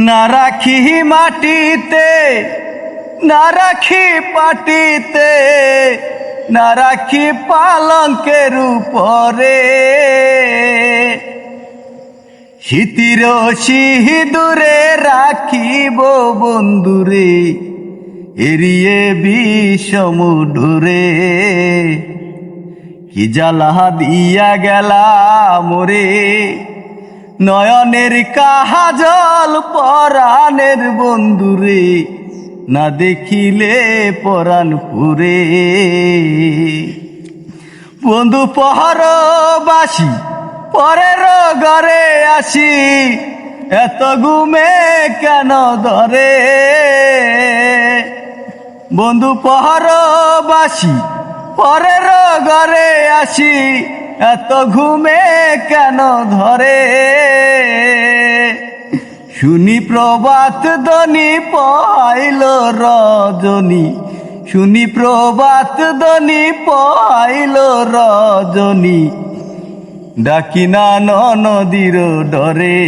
না রাখি মাটিতে, না রাখি পাটিতে, না রাখি পালঙ্কের উপরে, শীতির সিঁদুরে রাখিব বন্ধুরে, এড়িয়ে বিষমুডুরে। কি জ্বালা দিয়া গেলা মোরে, নয়নের কাজল পরাণের বন্ধুরে, না দেখিলে পরাণ পুরে। বন্ধু পহরবাসী পরের ঘরে আসি, এত ঘুমে কেন ধরে? বন্ধু পহরবাসী পরের ঘরে আসি, এত ঘুমে কেন ধরে? শুনি প্রভাত ধ্বনি পাইল রজনী, শুনি প্রভাত ধ্বনি পাইল রজনী, ডাকি না নদীর ডরে।